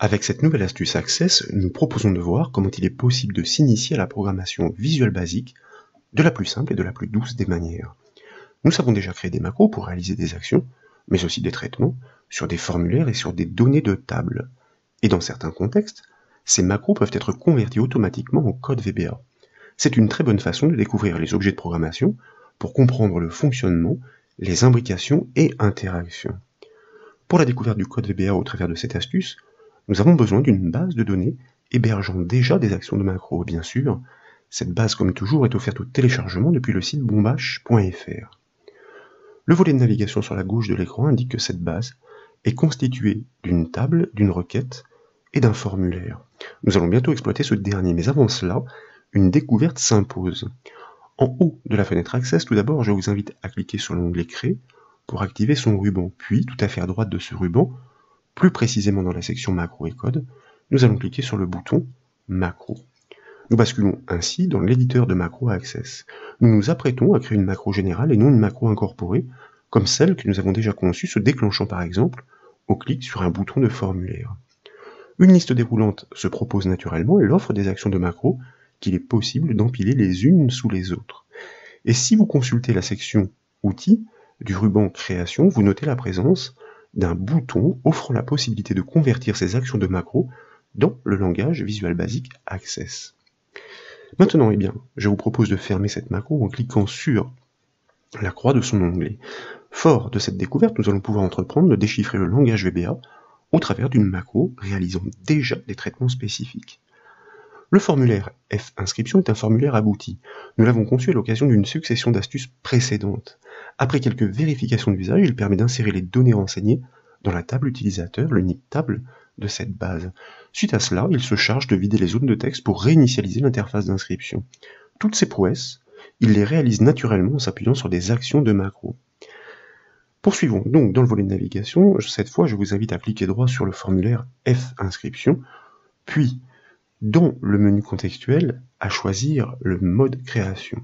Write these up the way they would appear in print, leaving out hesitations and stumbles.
Avec cette nouvelle astuce Access, nous proposons de voir comment il est possible de s'initier à la programmation Visual Basic de la plus simple et de la plus douce des manières. Nous savons déjà créer des macros pour réaliser des actions, mais aussi des traitements sur des formulaires et sur des données de table. Et dans certains contextes, ces macros peuvent être convertis automatiquement en code VBA. C'est une très bonne façon de découvrir les objets de programmation pour comprendre le fonctionnement, les imbrications et interactions. Pour la découverte du code VBA au travers de cette astuce, nous avons besoin d'une base de données hébergeant déjà des actions de macro. Bien sûr, cette base, comme toujours, est offerte au téléchargement depuis le site bombash.fr. Le volet de navigation sur la gauche de l'écran indique que cette base est constituée d'une table, d'une requête et d'un formulaire. Nous allons bientôt exploiter ce dernier, mais avant cela, une découverte s'impose. En haut de la fenêtre Access, tout d'abord, je vous invite à cliquer sur l'onglet Créer pour activer son ruban. Puis, tout à fait à droite de ce ruban, plus précisément dans la section macro et code, nous allons cliquer sur le bouton macro. Nous basculons ainsi dans l'éditeur de macro Access. Nous nous apprêtons à créer une macro générale et non une macro incorporée, comme celle que nous avons déjà conçue, se déclenchant par exemple au clic sur un bouton de formulaire. Une liste déroulante se propose naturellement et l'offre des actions de macro qu'il est possible d'empiler les unes sous les autres. Et si vous consultez la section Outils du ruban Création, vous notez la présence d'un bouton offrant la possibilité de convertir ces actions de macro dans le langage Visual Basic Access. Maintenant, je vous propose de fermer cette macro en cliquant sur la croix de son onglet. Fort de cette découverte, nous allons pouvoir entreprendre de déchiffrer le langage VBA au travers d'une macro réalisant déjà des traitements spécifiques. Le formulaire F-inscription est un formulaire abouti. Nous l'avons conçu à l'occasion d'une succession d'astuces précédentes. Après quelques vérifications d'usage, il permet d'insérer les données renseignées dans la table utilisateur, l'unique table de cette base. Suite à cela, il se charge de vider les zones de texte pour réinitialiser l'interface d'inscription. Toutes ces prouesses, il les réalise naturellement en s'appuyant sur des actions de macro. Poursuivons donc dans le volet de navigation. Cette fois, je vous invite à cliquer droit sur le formulaire F-inscription, puis dans le menu contextuel, à choisir le mode création.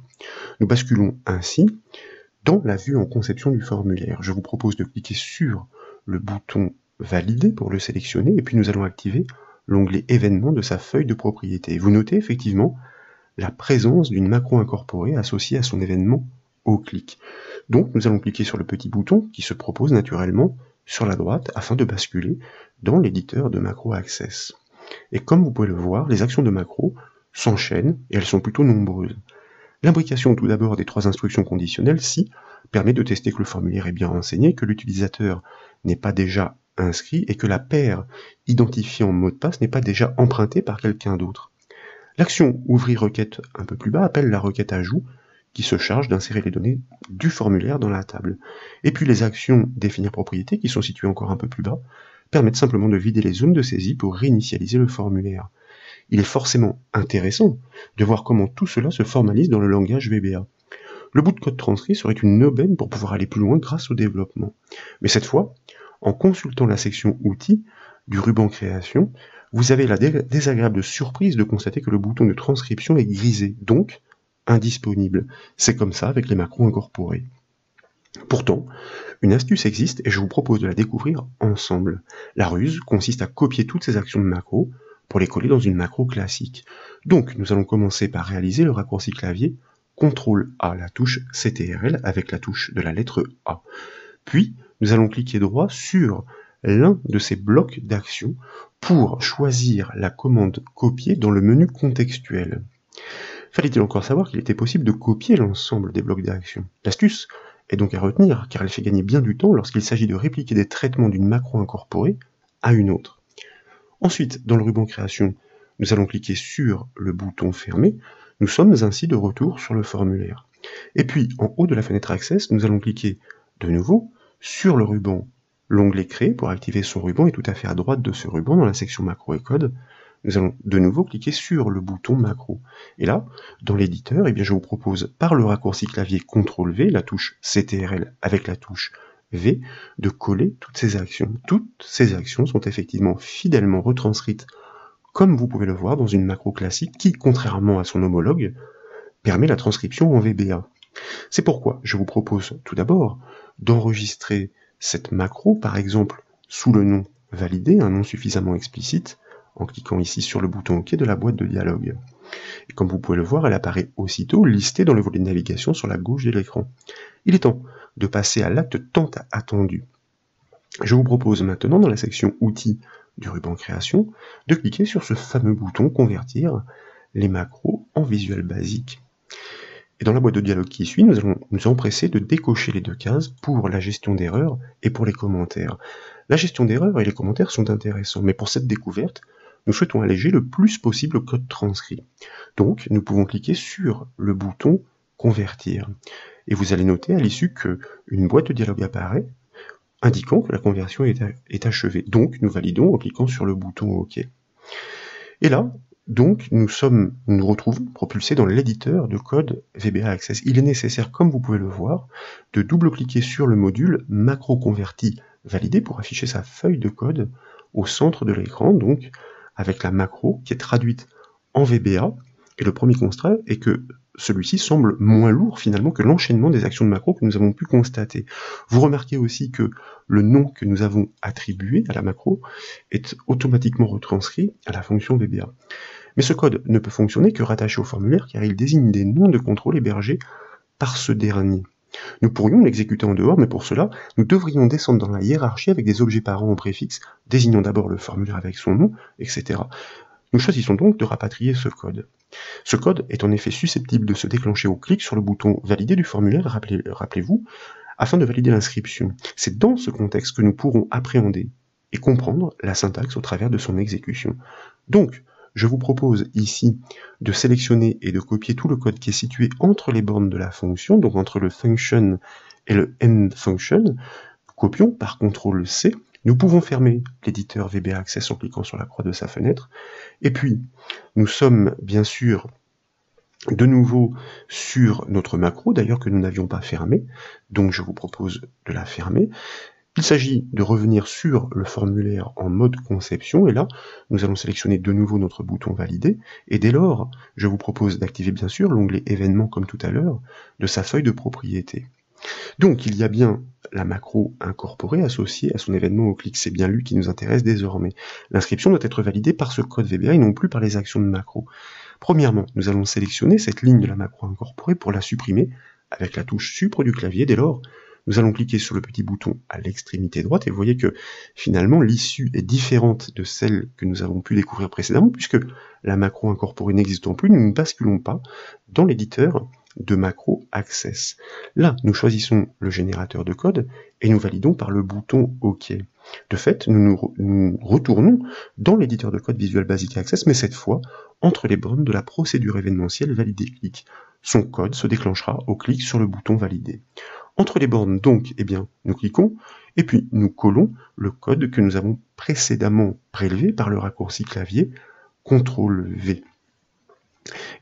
Nous basculons ainsi dans la vue en conception du formulaire. Je vous propose de cliquer sur le bouton Valider pour le sélectionner, et puis nous allons activer l'onglet événements de sa feuille de propriété. Vous notez effectivement la présence d'une macro incorporée associée à son événement au clic. Donc nous allons cliquer sur le petit bouton qui se propose naturellement sur la droite afin de basculer dans l'éditeur de macro Access. Et comme vous pouvez le voir, les actions de macro s'enchaînent et elles sont plutôt nombreuses. L'imbrication tout d'abord des 3 instructions conditionnelles si permet de tester que le formulaire est bien renseigné, que l'utilisateur n'est pas déjà inscrit et que la paire identifiant mot de passe n'est pas déjà empruntée par quelqu'un d'autre. L'action ouvrir requête un peu plus bas appelle la requête ajout qui se charge d'insérer les données du formulaire dans la table. Et puis les actions définir propriété qui sont situées encore un peu plus bas permettent simplement de vider les zones de saisie pour réinitialiser le formulaire. Il est forcément intéressant de voir comment tout cela se formalise dans le langage VBA. Le bout de code transcrit serait une aubaine pour pouvoir aller plus loin grâce au développement. Mais cette fois, en consultant la section Outils du ruban Création, vous avez la désagréable surprise de constater que le bouton de transcription est grisé, donc indisponible. C'est comme ça avec les macros incorporés. Pourtant, une astuce existe et je vous propose de la découvrir ensemble. La ruse consiste à copier toutes ces actions de macro pour les coller dans une macro classique. Donc, nous allons commencer par réaliser le raccourci clavier CTRL-A, la touche CTRL avec la touche de la lettre A. Puis, nous allons cliquer droit sur l'un de ces blocs d'action pour choisir la commande copier dans le menu contextuel. Fallait-il encore savoir qu'il était possible de copier l'ensemble des blocs d'action? L'astuce est donc à retenir, car elle fait gagner bien du temps lorsqu'il s'agit de répliquer des traitements d'une macro incorporée à une autre. Ensuite, dans le ruban création, nous allons cliquer sur le bouton fermé. Nous sommes ainsi de retour sur le formulaire. Et puis, en haut de la fenêtre Access, nous allons cliquer de nouveau sur le ruban. L'onglet Créer pour activer son ruban est tout à fait à droite de ce ruban dans la section macro et code. Nous allons de nouveau cliquer sur le bouton macro. Et là, dans l'éditeur, je vous propose par le raccourci clavier CTRL-V, la touche CTRL avec la touche V, de coller toutes ces actions. Toutes ces actions sont effectivement fidèlement retranscrites, comme vous pouvez le voir dans une macro classique qui, contrairement à son homologue, permet la transcription en VBA. C'est pourquoi je vous propose tout d'abord d'enregistrer cette macro, par exemple sous le nom valider un nom suffisamment explicite en cliquant ici sur le bouton OK de la boîte de dialogue. Et comme vous pouvez le voir, elle apparaît aussitôt listée dans le volet de navigation sur la gauche de l'écran. Il est temps de passer à l'acte tant attendu. Je vous propose maintenant, dans la section Outils du ruban Création, de cliquer sur ce fameux bouton Convertir les macros en Visual Basic. Et dans la boîte de dialogue qui suit, nous allons nous empresser de décocher les deux cases pour la gestion d'erreurs et pour les commentaires. La gestion d'erreurs et les commentaires sont intéressants, mais pour cette découverte, nous souhaitons alléger le plus possible le code transcrit. Donc, nous pouvons cliquer sur le bouton Convertir. Et vous allez noter à l'issue qu'une boîte de dialogue apparaît, indiquant que la conversion est achevée. Donc, nous validons en cliquant sur le bouton OK. Et là, donc, nous nous retrouvons propulsés dans l'éditeur de code VBA Access. Il est nécessaire, comme vous pouvez le voir, de double-cliquer sur le module macro converti validé pour afficher sa feuille de code au centre de l'écran, donc avec la macro qui est traduite en VBA. Et le premier constat est que celui-ci semble moins lourd finalement que l'enchaînement des actions de macro que nous avons pu constater. Vous remarquez aussi que le nom que nous avons attribué à la macro est automatiquement retranscrit à la fonction VBA. Mais ce code ne peut fonctionner que rattaché au formulaire car il désigne des noms de contrôle hébergés par ce dernier. Nous pourrions l'exécuter en dehors, mais pour cela, nous devrions descendre dans la hiérarchie avec des objets parents en préfixe, désignant d'abord le formulaire avec son nom, etc. Nous choisissons donc de rapatrier ce code. Ce code est en effet susceptible de se déclencher au clic sur le bouton Valider du formulaire, rappelez-vous, afin de valider l'inscription. C'est dans ce contexte que nous pourrons appréhender et comprendre la syntaxe au travers de son exécution. Donc, je vous propose ici de sélectionner et de copier tout le code qui est situé entre les bornes de la fonction, donc entre le function et le end function. Copions par CTRL-C. Nous pouvons fermer l'éditeur VBA Access en cliquant sur la croix de sa fenêtre. Et puis, nous sommes bien sûr de nouveau sur notre macro, d'ailleurs que nous n'avions pas fermé, donc je vous propose de la fermer. Il s'agit de revenir sur le formulaire en mode conception, et là, nous allons sélectionner de nouveau notre bouton valider, et dès lors, je vous propose d'activer bien sûr l'onglet événements comme tout à l'heure, de sa feuille de propriété. Donc, il y a bien la macro incorporée associée à son événement au clic, c'est bien lui qui nous intéresse désormais. L'inscription doit être validée par ce code VBA et non plus par les actions de macro. Premièrement, nous allons sélectionner cette ligne de la macro incorporée pour la supprimer avec la touche Supre du clavier. Dès lors, nous allons cliquer sur le petit bouton à l'extrémité droite et vous voyez que finalement l'issue est différente de celle que nous avons pu découvrir précédemment puisque la macro incorporée n'existant plus, nous ne basculons pas dans l'éditeur de macro Access. Là, nous choisissons le générateur de code et nous validons par le bouton OK. De fait, nous retournons dans l'éditeur de code Visual Basic Access, mais cette fois entre les bornes de la procédure événementielle valider clic. Son code se déclenchera au clic sur le bouton valider. Entre les bornes, donc, eh bien, nous cliquons et puis nous collons le code que nous avons précédemment prélevé par le raccourci clavier CTRL-V.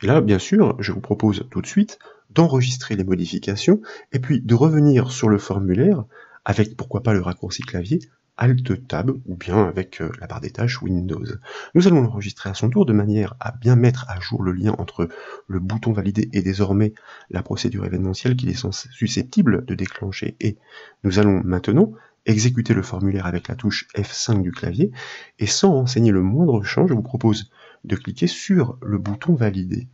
Et là, bien sûr, je vous propose tout de suite d'enregistrer les modifications et puis de revenir sur le formulaire avec, pourquoi pas, le raccourci clavier Alt-Tab ou bien avec la barre des tâches Windows. Nous allons l'enregistrer à son tour de manière à bien mettre à jour le lien entre le bouton valider et désormais la procédure événementielle qu'il est susceptible de déclencher. Et nous allons maintenant exécuter le formulaire avec la touche F5 du clavier et sans renseigner le moindre champ, je vous propose de cliquer sur le bouton valider.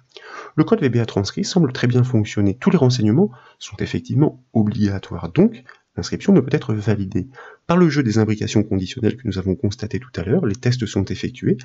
Le code VBA transcrit semble très bien fonctionner. Tous les renseignements sont effectivement obligatoires, donc l'inscription ne peut être validée. Par le jeu des imbrications conditionnelles que nous avons constaté tout à l'heure, les tests sont effectués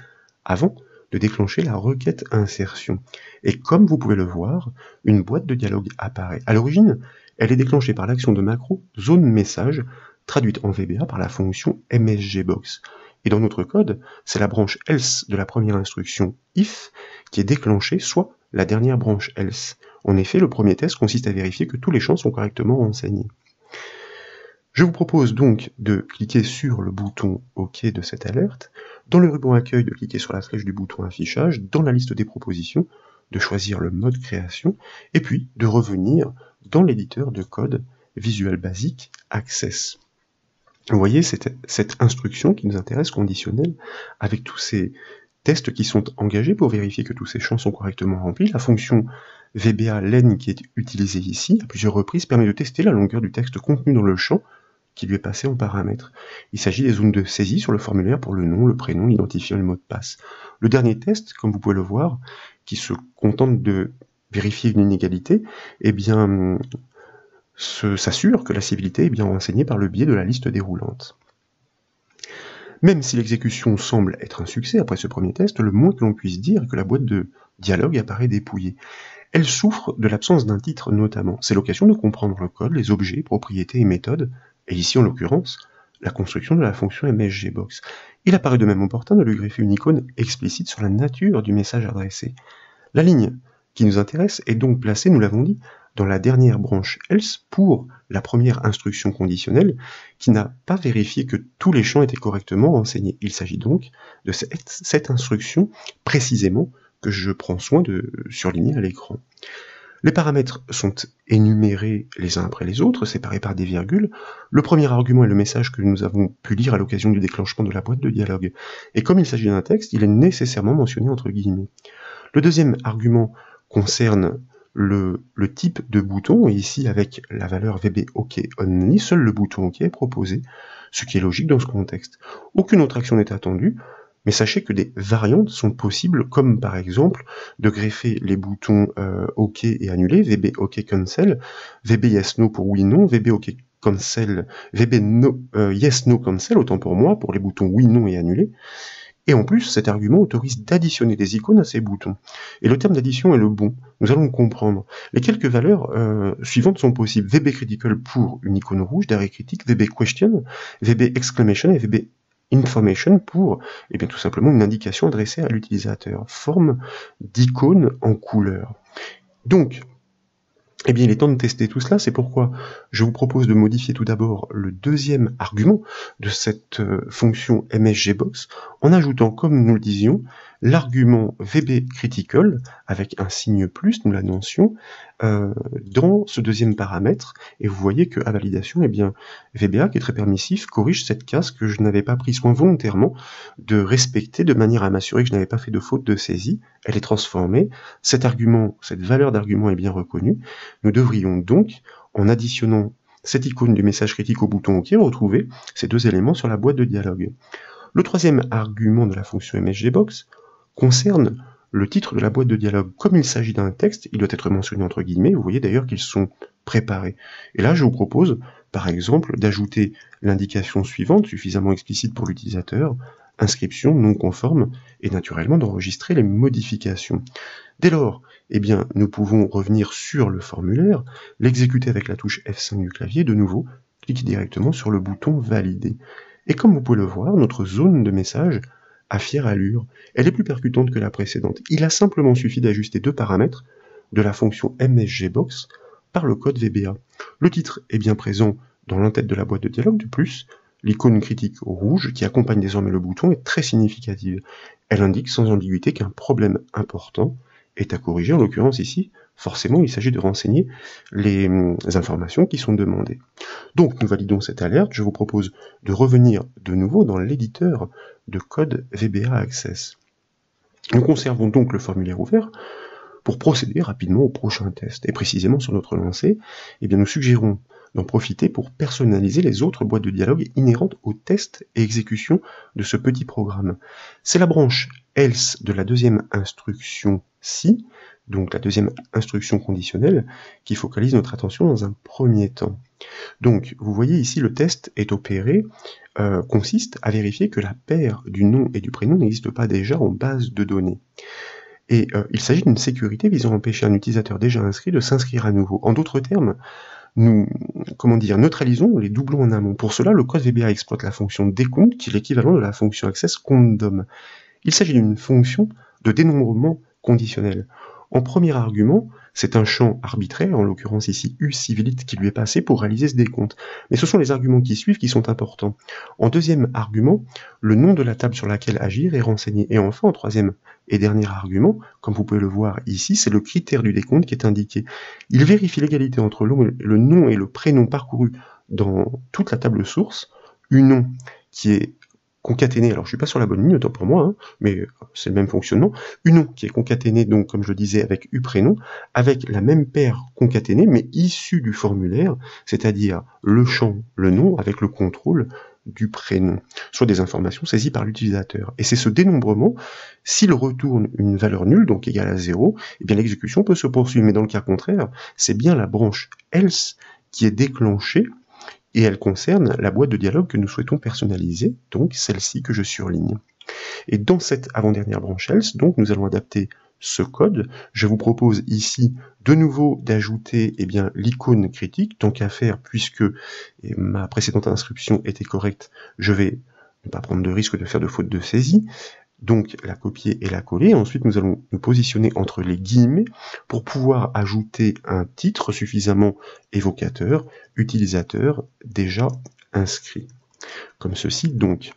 avant de déclencher la requête insertion. Et comme vous pouvez le voir, une boîte de dialogue apparaît. À l'origine, elle est déclenchée par l'action de macro zone message, traduite en VBA par la fonction msgbox. Et dans notre code, c'est la branche else de la première instruction if qui est déclenchée, soit la dernière branche else. En effet, le premier test consiste à vérifier que tous les champs sont correctement renseignés. Je vous propose donc de cliquer sur le bouton OK de cette alerte, dans le ruban accueil de cliquer sur la flèche du bouton affichage, dans la liste des propositions, de choisir le mode création, et puis de revenir dans l'éditeur de code Visual Basic Access. Vous voyez cette instruction qui nous intéresse, conditionnelle, avec tous ces tests qui sont engagés pour vérifier que tous ces champs sont correctement remplis. La fonction VBA len qui est utilisée ici à plusieurs reprises permet de tester la longueur du texte contenu dans le champ qui lui est passé en paramètre. Il s'agit des zones de saisie sur le formulaire pour le nom, le prénom, l'identifiant et le mot de passe. Le dernier test, comme vous pouvez le voir, qui se contente de vérifier une inégalité, eh bien, s'assure que la civilité est bien renseignée par le biais de la liste déroulante. Même si l'exécution semble être un succès après ce premier test, le moins que l'on puisse dire est que la boîte de dialogue apparaît dépouillée. Elle souffre de l'absence d'un titre notamment. C'est l'occasion de comprendre le code, les objets, propriétés et méthodes, et ici en l'occurrence, la construction de la fonction MSGBox. Il apparaît de même opportun de lui greffer une icône explicite sur la nature du message adressé. La ligne qui nous intéresse est donc placée, nous l'avons dit, dans la dernière branche else pour la première instruction conditionnelle qui n'a pas vérifié que tous les champs étaient correctement renseignés. Il s'agit donc de cette instruction précisément que je prends soin de surligner à l'écran. Les paramètres sont énumérés les uns après les autres, séparés par des virgules. Le premier argument est le message que nous avons pu lire à l'occasion du déclenchement de la boîte de dialogue. Et comme il s'agit d'un texte, il est nécessairement mentionné entre guillemets. Le deuxième argument concerne le type de bouton, et ici avec la valeur VBOKOnly, seul le bouton OK est proposé, ce qui est logique dans ce contexte. Aucune autre action n'est attendue, mais sachez que des variantes sont possibles, comme par exemple de greffer les boutons OK et annuler, VB OK cancel, VB yes no pour oui non, VB OK cancel, VB no, yes no cancel, autant pour moi, pour les boutons oui non et annuler. Et en plus, cet argument autorise d'additionner des icônes à ces boutons. Et le terme d'addition est le bon. Nous allons le comprendre. Les quelques valeurs suivantes sont possibles. VB critical pour une icône rouge d'arrêt critique, VB question, VB exclamation et VB information pour, eh bien, tout simplement une indication adressée à l'utilisateur. Forme d'icône en couleur. Donc, eh bien, il est temps de tester tout cela, c'est pourquoi je vous propose de modifier tout d'abord le deuxième argument de cette fonction MSGBox en ajoutant, comme nous le disions, l'argument VBCritical avec un signe plus, nous l'annoncions, dans ce deuxième paramètre, et vous voyez qu'à validation, eh bien, VBA, qui est très permissif, corrige cette case que je n'avais pas pris soin volontairement de respecter de manière à m'assurer que je n'avais pas fait de faute de saisie. Elle est transformée, cet argument, cette valeur d'argument est bien reconnue. Nous devrions donc, en additionnant cette icône du message critique au bouton OK, retrouver ces deux éléments sur la boîte de dialogue. Le troisième argument de la fonction MSGBox concerne le titre de la boîte de dialogue. Comme il s'agit d'un texte, il doit être mentionné entre guillemets, vous voyez d'ailleurs qu'ils sont préparés. Et là, je vous propose, par exemple, d'ajouter l'indication suivante, suffisamment explicite pour l'utilisateur, inscription non conforme, et naturellement d'enregistrer les modifications. Dès lors, eh bien, nous pouvons revenir sur le formulaire, l'exécuter avec la touche F5 du clavier, de nouveau, cliquer directement sur le bouton valider. Et comme vous pouvez le voir, notre zone de message a fière allure. Elle est plus percutante que la précédente. Il a simplement suffi d'ajuster deux paramètres de la fonction MSGBox par le code VBA. Le titre est bien présent dans l'entête de la boîte de dialogue. De plus, l'icône critique rouge qui accompagne désormais le bouton est très significative. Elle indique sans ambiguïté qu'un problème important est à corriger. En l'occurrence ici, forcément, il s'agit de renseigner les informations qui sont demandées. Donc, nous validons cette alerte. Je vous propose de revenir de nouveau dans l'éditeur de code VBA Access. Nous conservons donc le formulaire ouvert pour procéder rapidement au prochain test. Et précisément sur notre lancée, eh bien, nous suggérons d'en profiter pour personnaliser les autres boîtes de dialogue inhérentes au test et exécution de ce petit programme. C'est la branche else de la deuxième instruction si, donc la deuxième instruction conditionnelle, qui focalise notre attention dans un premier temps. Donc, vous voyez ici, le test est opéré, consiste à vérifier que la paire du nom et du prénom n'existe pas déjà en base de données. Et il s'agit d'une sécurité visant à empêcher un utilisateur déjà inscrit de s'inscrire à nouveau. En d'autres termes, nous, neutralisons les doublons en amont. Pour cela, le code VBA exploite la fonction décompte, qui est l'équivalent de la fonction access comptDom. Il s'agit d'une fonction de dénombrement conditionnel. En premier argument, c'est un champ arbitraire, en l'occurrence ici uCivilite, qui lui est passé pour réaliser ce décompte. Mais ce sont les arguments qui suivent qui sont importants. En deuxième argument, le nom de la table sur laquelle agir est renseigné. Et enfin, en troisième et dernier argument, comme vous pouvez le voir ici, c'est le critère du décompte qui est indiqué. Il vérifie l'égalité entre le nom et le prénom parcouru dans toute la table source, UNOM qui est concaténé, alors je suis pas sur la bonne ligne, autant pour moi, hein, mais c'est le même fonctionnement, unom qui est concaténé, donc comme je le disais, avec uprénom, avec la même paire concaténée, mais issue du formulaire, c'est-à-dire le champ, le nom, avec le contrôle du prénom, soit des informations saisies par l'utilisateur. Et c'est ce dénombrement, s'il retourne une valeur nulle, donc égale à 0, eh bien l'exécution peut se poursuivre, mais dans le cas contraire, c'est bien la branche else qui est déclenchée, et elle concerne la boîte de dialogue que nous souhaitons personnaliser, donc celle-ci que je surligne. Et dans cette avant-dernière branche else, donc, nous allons adapter ce code. Je vous propose ici de nouveau d'ajouter l'icône critique, tant qu'à faire, puisque ma précédente inscription était correcte, je vais ne pas prendre de risque de faire de faute de saisie. Donc la copier et la coller, ensuite nous allons nous positionner entre les guillemets pour pouvoir ajouter un titre suffisamment évocateur, utilisateur déjà inscrit. Comme ceci donc.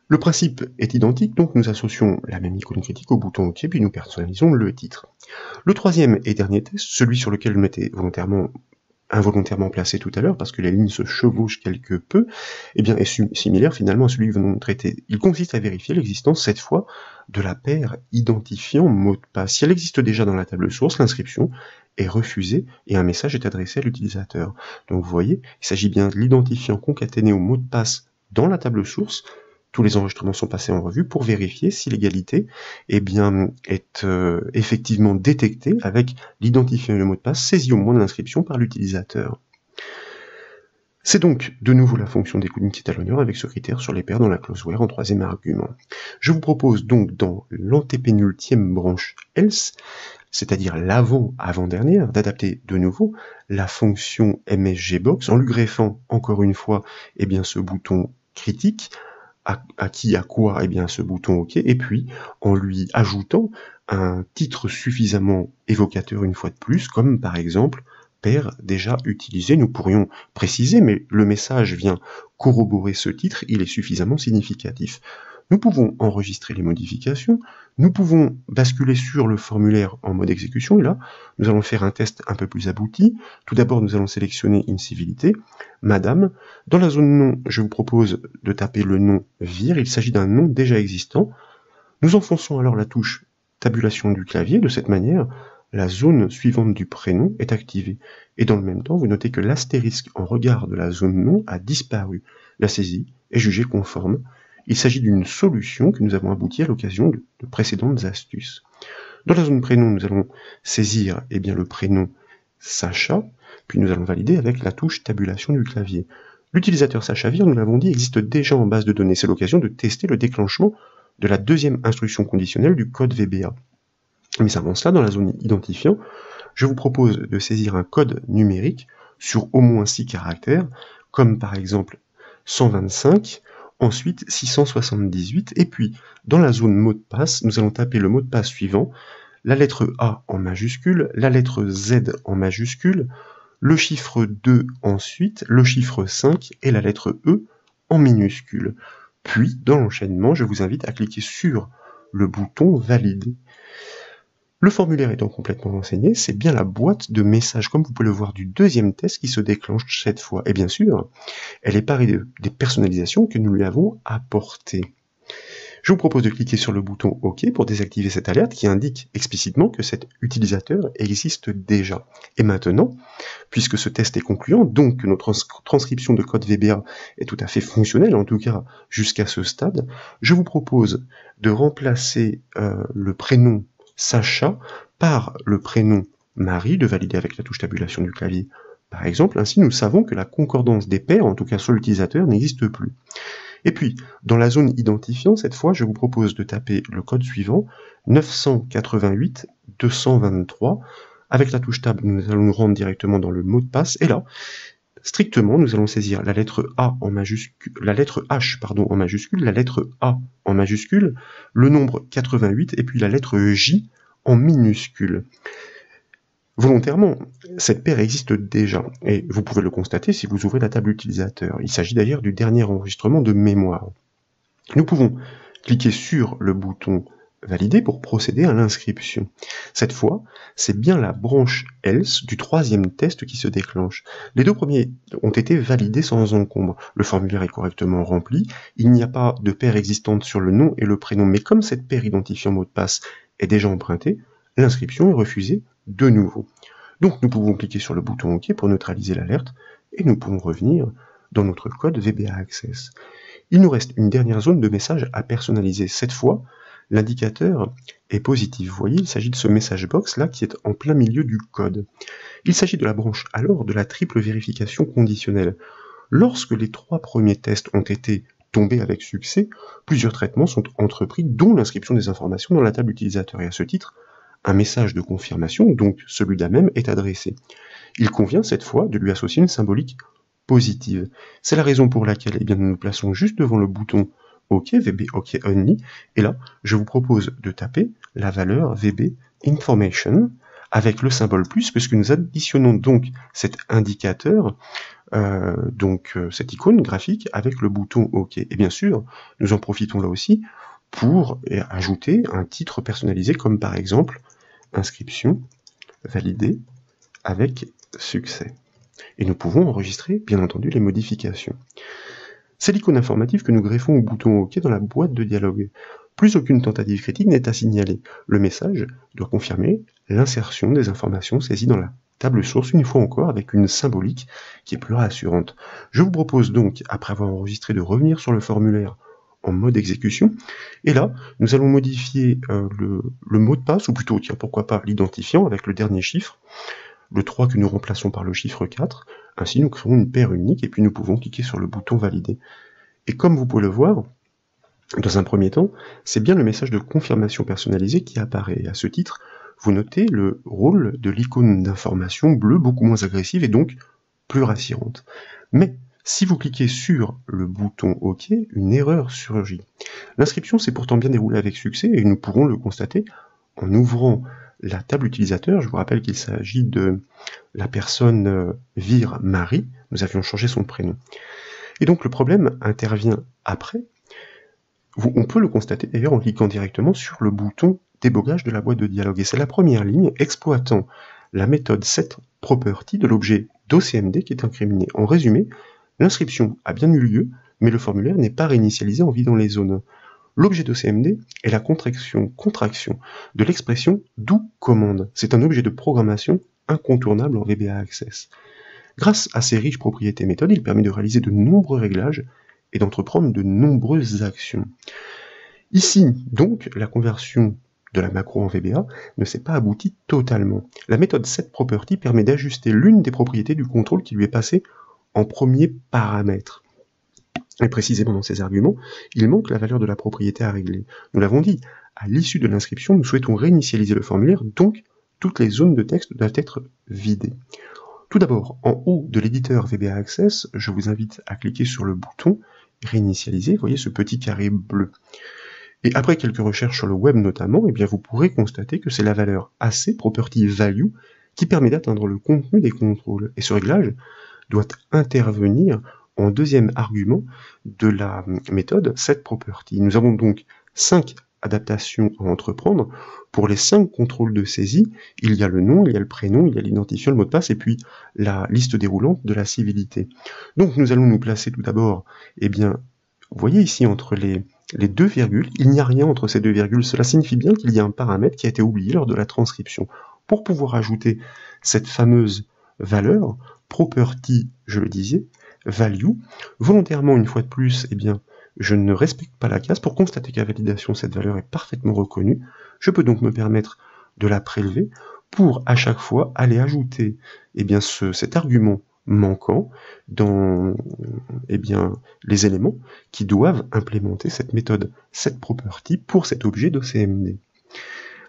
Le principe est identique, donc nous associons la même icône critique au bouton OK, puis nous personnalisons le titre. Le troisième et dernier test, celui sur lequel je m'étais involontairement placé tout à l'heure, parce que les lignes se chevauchent quelque peu, est similaire finalement à celui que nous venons de traiter. Il consiste à vérifier l'existence, cette fois, de la paire identifiant mot de passe. Si elle existe déjà dans la table source, l'inscription est refusée et un message est adressé à l'utilisateur. Donc vous voyez, il s'agit bien de l'identifiant concaténé au mot de passe dans la table source. Tous les enregistrements sont passés en revue pour vérifier si l'égalité est effectivement détectée avec l'identifiant et le mot de passe saisi au moment de l'inscription par l'utilisateur. C'est donc de nouveau la fonction d'écoute qui est à l'honneur avec ce critère sur les paires dans la clause where en troisième argument. Je vous propose donc dans l'antépénultième branche else, c'est-à-dire l'avant-avant-dernière, d'adapter de nouveau la fonction msgbox en lui greffant encore une fois ce bouton critique, à quoi ce bouton OK, et puis en lui ajoutant un titre suffisamment évocateur une fois de plus, comme par exemple paire déjà utilisée. Nous pourrions préciser, mais le message vient corroborer ce titre, il est suffisamment significatif. Nous pouvons enregistrer les modifications, nous pouvons basculer sur le formulaire en mode exécution, et là, nous allons faire un test un peu plus abouti. Tout d'abord, nous allons sélectionner une civilité, Madame. Dans la zone nom, je vous propose de taper le nom vir, il s'agit d'un nom déjà existant. Nous enfonçons alors la touche tabulation du clavier, de cette manière, la zone suivante du prénom est activée. Et dans le même temps, vous notez que l'astérisque en regard de la zone nom a disparu. La saisie est jugée conforme. Il s'agit d'une solution que nous avons abouti à l'occasion de précédentes astuces. Dans la zone prénom, nous allons saisir le prénom Sacha, puis nous allons valider avec la touche tabulation du clavier. L'utilisateur Sacha Vir, nous l'avons dit, existe déjà en base de données. C'est l'occasion de tester le déclenchement de la deuxième instruction conditionnelle du code VBA. Mais avant cela, dans la zone identifiant, je vous propose de saisir un code numérique sur au moins 6 caractères, comme par exemple 125, ensuite 678, et puis dans la zone mot de passe, nous allons taper le mot de passe suivant, la lettre A en majuscule, la lettre Z en majuscule, le chiffre 2 ensuite, le chiffre 5 et la lettre E en minuscule. Puis, dans l'enchaînement, je vous invite à cliquer sur le bouton valider. Le formulaire étant complètement renseigné, c'est bien la boîte de messages, comme vous pouvez le voir du deuxième test, qui se déclenche cette fois. Et bien sûr, elle est parée des personnalisations que nous lui avons apportées. Je vous propose de cliquer sur le bouton OK pour désactiver cette alerte qui indique explicitement que cet utilisateur existe déjà. Et maintenant, puisque ce test est concluant, donc que notre transcription de code VBA est tout à fait fonctionnelle, en tout cas jusqu'à ce stade, je vous propose de remplacer le prénom Sacha par le prénom Marie, de valider avec la touche tabulation du clavier par exemple. Ainsi, nous savons que la concordance des paires, en tout cas sur l'utilisateur, n'existe plus. Et puis, dans la zone identifiant, cette fois, je vous propose de taper le code suivant, 988 223. Avec la touche tab, nous allons nous rendre directement dans le mot de passe, et là, strictement, nous allons saisir la lettre A en majuscule, la lettre H en majuscule, la lettre A en majuscule, le nombre 88 et puis la lettre J en minuscule. Volontairement, cette paire existe déjà, et vous pouvez le constater si vous ouvrez la table utilisateur. Il s'agit d'ailleurs du dernier enregistrement de mémoire. Nous pouvons cliquer sur le bouton validé pour procéder à l'inscription. Cette fois, c'est bien la branche else du troisième test qui se déclenche. Les deux premiers ont été validés sans encombre. Le formulaire est correctement rempli, il n'y a pas de paire existante sur le nom et le prénom, mais comme cette paire identifiant mot de passe est déjà empruntée, l'inscription est refusée de nouveau. Donc nous pouvons cliquer sur le bouton OK pour neutraliser l'alerte et nous pouvons revenir dans notre code VBA Access. Il nous reste une dernière zone de message à personnaliser. Cette fois, l'indicateur est positif. Vous voyez, il s'agit de ce message box là qui est en plein milieu du code. Il s'agit de la branche alors de la triple vérification conditionnelle. Lorsque les 3 premiers tests ont été tombés avec succès, plusieurs traitements sont entrepris, dont l'inscription des informations dans la table utilisateur. Et à ce titre, un message de confirmation, donc celui d'AMEM, est adressé. Il convient cette fois de lui associer une symbolique positive. C'est la raison pour laquelle nous nous plaçons juste devant le bouton OK, VB OK Only, et là, je vous propose de taper la valeur VB Information avec le symbole plus, puisque nous additionnons donc cet indicateur, cette icône graphique avec le bouton OK. Et bien sûr, nous en profitons là aussi pour ajouter un titre personnalisé, comme par exemple inscription validée avec succès. Et nous pouvons enregistrer, bien entendu, les modifications. C'est l'icône informative que nous greffons au bouton OK dans la boîte de dialogue. Plus aucune tentative critique n'est à signaler. Le message doit confirmer l'insertion des informations saisies dans la table source, une fois encore, avec une symbolique qui est plus rassurante. Je vous propose donc, après avoir enregistré, de revenir sur le formulaire en mode exécution. Et là, nous allons modifier le mot de passe, ou plutôt, tiens, pourquoi pas, l'identifiant avec le dernier chiffre, le 3 que nous remplaçons par le chiffre 4. Ainsi, nous créons une paire unique et puis nous pouvons cliquer sur le bouton valider. Et comme vous pouvez le voir, dans un premier temps, c'est bien le message de confirmation personnalisée qui apparaît. Et à ce titre, vous notez le rôle de l'icône d'information bleue, beaucoup moins agressive et donc plus rassurante. Mais si vous cliquez sur le bouton OK, une erreur surgit. L'inscription s'est pourtant bien déroulée avec succès et nous pourrons le constater en ouvrant la table utilisateur. Je vous rappelle qu'il s'agit de la personne Vire Marie. Nous avions changé son prénom. Et donc le problème intervient après. On peut le constater d'ailleurs en cliquant directement sur le bouton débogage de la boîte de dialogue. Et c'est la première ligne exploitant la méthode setProperty de l'objet d'OCMD qui est incriminé. En résumé, l'inscription a bien eu lieu, mais le formulaire n'est pas réinitialisé en vidant les zones. L'objet d'OCMD est la contraction de l'expression doCommand. C'est un objet de programmation incontournable en VBA Access. Grâce à ses riches propriétés méthodes, il permet de réaliser de nombreux réglages et d'entreprendre de nombreuses actions. Ici, donc, la conversion de la macro en VBA ne s'est pas aboutie totalement. La méthode setProperty permet d'ajuster l'une des propriétés du contrôle qui lui est passée en premier paramètre. Et précisément dans ces arguments, il manque la valeur de la propriété à régler. Nous l'avons dit, à l'issue de l'inscription, nous souhaitons réinitialiser le formulaire, donc toutes les zones de texte doivent être vidées. Tout d'abord, en haut de l'éditeur VBA Access, je vous invite à cliquer sur le bouton réinitialiser, vous voyez ce petit carré bleu. Et après quelques recherches sur le web notamment, vous pourrez constater que c'est la valeur AC, property value, qui permet d'atteindre le contenu des contrôles. Et ce réglage doit intervenir en deuxième argument de la méthode setProperty. Nous avons donc 5 adaptations à entreprendre. Pour les 5 contrôles de saisie, il y a le nom, il y a le prénom, il y a l'identifiant, le mot de passe, et puis la liste déroulante de la civilité. Donc nous allons nous placer tout d'abord, vous voyez ici entre les 2 virgules, il n'y a rien entre ces 2 virgules. Cela signifie bien qu'il y a un paramètre qui a été oublié lors de la transcription. Pour pouvoir ajouter cette fameuse valeur, property, je le disais, value, volontairement, une fois de plus, je ne respecte pas la case. Pour constater qu'à validation, cette valeur est parfaitement reconnue. Je peux donc me permettre de la prélever pour, à chaque fois, aller ajouter cet argument manquant dans les éléments qui doivent implémenter cette méthode setProperty pour cet objet d'OCMD.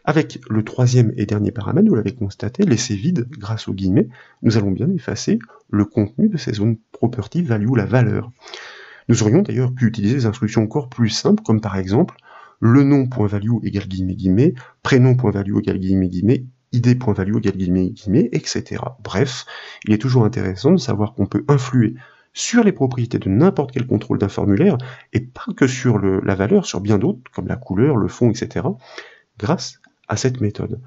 Avec le troisième et dernier paramètre, vous l'avez constaté, laissé vide grâce aux guillemets, nous allons bien effacer le contenu de ces zones property value, la valeur. Nous aurions d'ailleurs pu utiliser des instructions encore plus simples, comme par exemple le nom.value égale guillemets guillemets, prénom.value égale guillemets guillemets, id.value égale guillemets guillemets, etc. Bref, il est toujours intéressant de savoir qu'on peut influer sur les propriétés de n'importe quel contrôle d'un formulaire, et pas que sur la valeur, sur bien d'autres, comme la couleur, le fond, etc., grâce à cette méthode.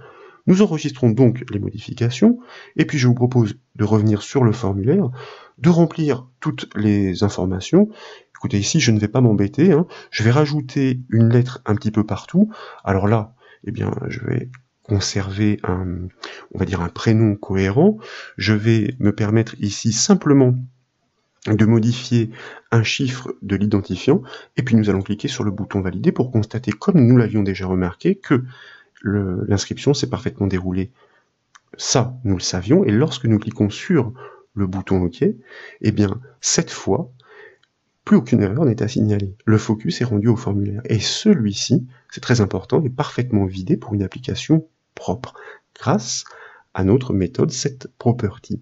Nous enregistrons donc les modifications, et puis je vous propose de revenir sur le formulaire, de remplir toutes les informations. Écoutez, ici, je ne vais pas m'embêter, je vais rajouter une lettre un petit peu partout. Alors là, eh bien, je vais conserver on va dire un prénom cohérent. Je vais me permettre ici simplement de modifier un chiffre de l'identifiant, et puis nous allons cliquer sur le bouton valider pour constater, comme nous l'avions déjà remarqué, que l'inscription s'est parfaitement déroulée. Ça, nous le savions, et lorsque nous cliquons sur le bouton OK, eh bien, cette fois, plus aucune erreur n'est à signaler. Le focus est rendu au formulaire, et celui-ci, c'est très important, est parfaitement vidé pour une application propre, grâce à notre méthode setProperty.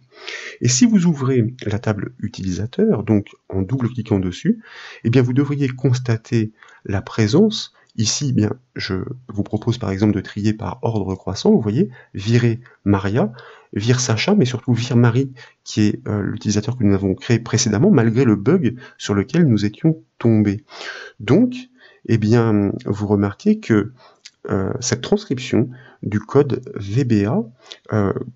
Et si vous ouvrez la table utilisateur, donc en double-cliquant dessus, eh bien vous devriez constater la présence. Ici, eh bien, je vous propose par exemple de trier par ordre croissant, vous voyez, virer Maria, vire Sacha, mais surtout vire Marie, qui est l'utilisateur que nous avons créé précédemment, malgré le bug sur lequel nous étions tombés. Donc, eh bien, vous remarquez que cette transcription du code VBA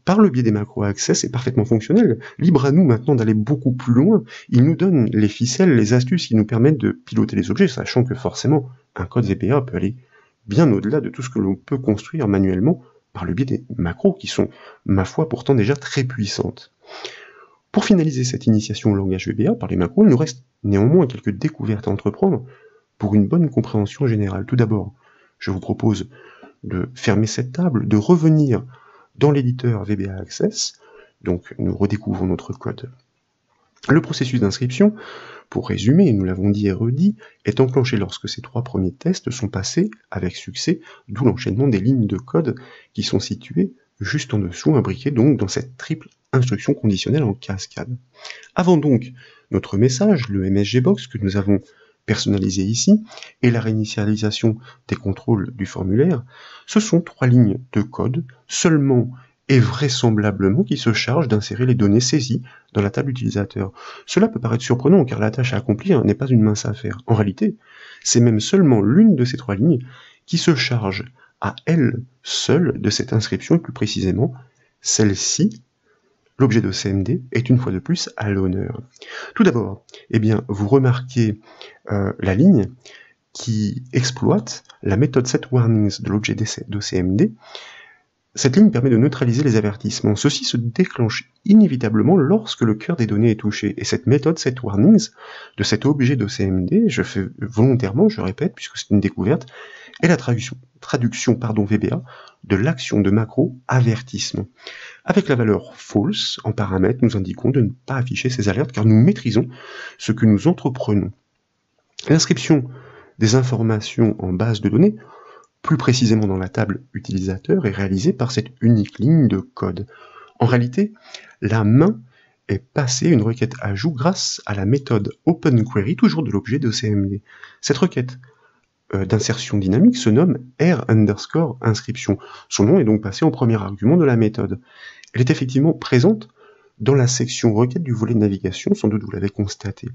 par le biais des macros Access est parfaitement fonctionnelle. Libre à nous maintenant d'aller beaucoup plus loin. Il nous donne les ficelles, les astuces qui nous permettent de piloter les objets, sachant que forcément un code VBA peut aller bien au-delà de tout ce que l'on peut construire manuellement par le biais des macros qui sont, ma foi, pourtant déjà très puissantes. Pour finaliser cette initiation au langage VBA par les macros, il nous reste néanmoins quelques découvertes à entreprendre pour une bonne compréhension générale. Tout d'abord, je vous propose de fermer cette table, de revenir dans l'éditeur VBA Access, donc nous redécouvrons notre code. Le processus d'inscription, pour résumer, et nous l'avons dit et redit, est enclenché lorsque ces 3 premiers tests sont passés avec succès, d'où l'enchaînement des lignes de code qui sont situées juste en dessous, imbriquées donc dans cette triple instruction conditionnelle en cascade. Avant donc notre message, le MSGBox que nous avons personnalisé ici, et la réinitialisation des contrôles du formulaire, ce sont 3 lignes de code seulement et vraisemblablement qui se chargent d'insérer les données saisies dans la table utilisateur. Cela peut paraître surprenant car la tâche à accomplir n'est pas une mince affaire. En réalité, c'est même seulement l'une de ces 3 lignes qui se charge à elle seule de cette inscription, et plus précisément, celle-ci. L'objet de CMD est une fois de plus à l'honneur. Tout d'abord, eh bien, vous remarquez la ligne qui exploite la méthode setWarnings de l'objet de CMD. Cette ligne permet de neutraliser les avertissements. Ceci se déclenche inévitablement lorsque le cœur des données est touché. Et cette méthode setWarnings de cet objet de CMD, je fais volontairement, je répète, puisque c'est une découverte, est la traduction VBA de l'action de macro avertissement. Avec la valeur false en paramètre, nous indiquons de ne pas afficher ces alertes car nous maîtrisons ce que nous entreprenons. L'inscription des informations en base de données, plus précisément dans la table utilisateur, est réalisée par cette unique ligne de code. En réalité, la main est passée une requête ajout grâce à la méthode OpenQuery, toujours de l'objet de CMD. Cette requête d'insertion dynamique se nomme R_inscription. Son nom est donc passé en premier argument de la méthode. Elle est effectivement présente dans la section requête du volet de navigation, sans doute vous l'avez constaté.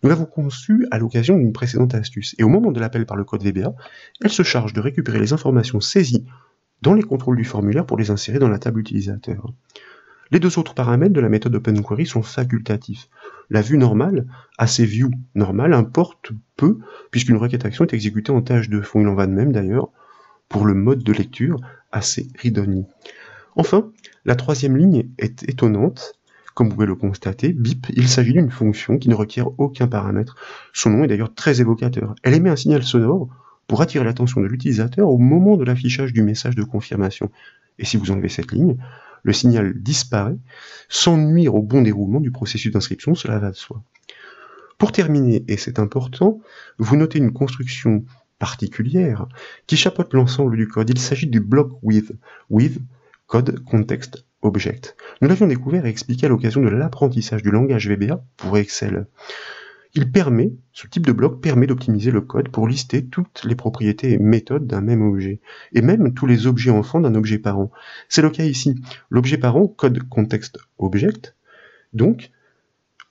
Nous l'avons conçue à l'occasion d'une précédente astuce, et au moment de l'appel par le code VBA, elle se charge de récupérer les informations saisies dans les contrôles du formulaire pour les insérer dans la table utilisateur. Les 2 autres paramètres de la méthode OpenQuery sont facultatifs. La vue normale, assez view normale, importe peu, puisqu'une requête action est exécutée en tâche de fond. Il en va de même d'ailleurs pour le mode de lecture, assez read-only. Enfin, la 3e ligne est étonnante. Comme vous pouvez le constater, BIP, il s'agit d'une fonction qui ne requiert aucun paramètre. Son nom est d'ailleurs très évocateur. Elle émet un signal sonore pour attirer l'attention de l'utilisateur au moment de l'affichage du message de confirmation. Et si vous enlevez cette ligne, le signal disparaît sans nuire au bon déroulement du processus d'inscription, cela va de soi. Pour terminer, et c'est important, vous notez une construction particulière qui chapeaute l'ensemble du code. Il s'agit du block with code context object. Nous l'avions découvert et expliqué à l'occasion de l'apprentissage du langage VBA pour Excel. Ce type de bloc permet d'optimiser le code pour lister toutes les propriétés et méthodes d'un même objet, et même tous les objets enfants d'un objet parent. C'est le cas ici. L'objet parent, code context object, donc,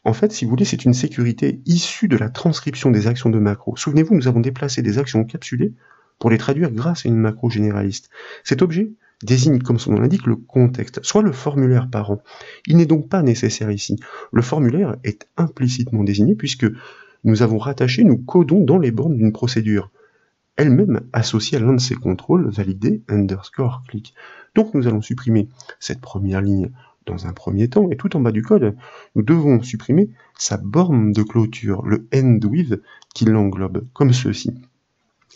En fait, si vous voulez, c'est une sécurité issue de la transcription des actions de macro. Souvenez-vous, nous avons déplacé des actions encapsulées pour les traduire grâce à une macro généraliste. Cet objet désigne, comme son nom l'indique, le contexte, soit le formulaire parent. Il n'est donc pas nécessaire ici. Le formulaire est implicitement désigné puisque nous avons rattaché, nous codons dans les bornes d'une procédure, elle-même associée à l'un de ces contrôles validés underscore click. Donc nous allons supprimer cette première ligne dans un premier temps, et tout en bas du code, nous devons supprimer sa borne de clôture, le end with, qui l'englobe, comme ceci.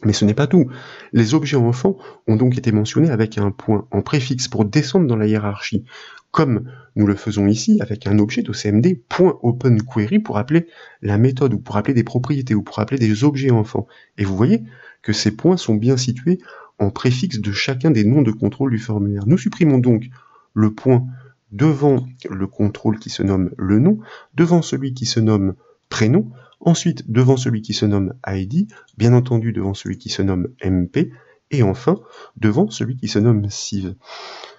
Mais ce n'est pas tout. Les objets enfants ont donc été mentionnés avec un point en préfixe pour descendre dans la hiérarchie, comme nous le faisons ici avec un objet d'OCMD .openQuery pour appeler la méthode, ou pour appeler des propriétés, ou pour appeler des objets enfants. Et vous voyez que ces points sont bien situés en préfixe de chacun des noms de contrôle du formulaire. Nous supprimons donc le point devant le contrôle qui se nomme le nom, devant celui qui se nomme prénom, ensuite devant celui qui se nomme ID, bien entendu devant celui qui se nomme MP, et enfin devant celui qui se nomme Sieve.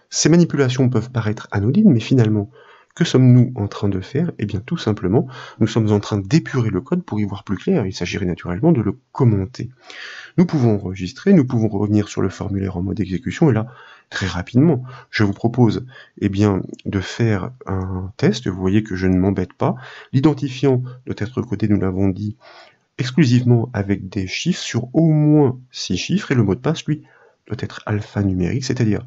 Ces manipulations peuvent paraître anodines, mais finalement, que sommes-nous en train de faire? Eh bien tout simplement, nous sommes en train d'épurer le code pour y voir plus clair, il s'agirait naturellement de le commenter. Nous pouvons enregistrer, nous pouvons revenir sur le formulaire en mode exécution, et là, très rapidement, je vous propose de faire un test. Vous voyez que je ne m'embête pas. L'identifiant doit être codé, nous l'avons dit, exclusivement avec des chiffres sur au moins 6 chiffres, et le mot de passe, lui, doit être alphanumérique, c'est-à-dire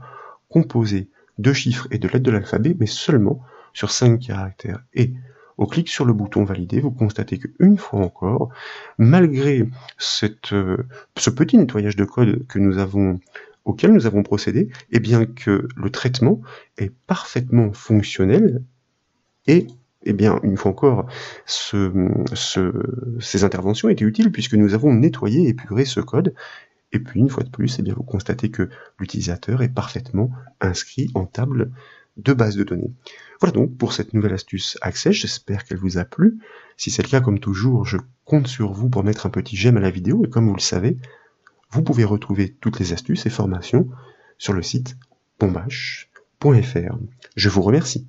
composé de chiffres et de lettres de l'alphabet, mais seulement sur 5 caractères. Et au clic sur le bouton valider, vous constatez qu'une fois encore, malgré ce petit nettoyage de code auquel nous avons procédé, eh bien que le traitement est parfaitement fonctionnel et une fois encore, ces interventions étaient utiles puisque nous avons nettoyé et épuré ce code. Et puis, une fois de plus, vous constatez que l'utilisateur est parfaitement inscrit en table de base de données. Voilà donc pour cette nouvelle astuce Access, j'espère qu'elle vous a plu. Si c'est le cas, comme toujours, je compte sur vous pour mettre un petit j'aime à la vidéo, et comme vous le savez, vous pouvez retrouver toutes les astuces et formations sur le site bombache.fr. Je vous remercie.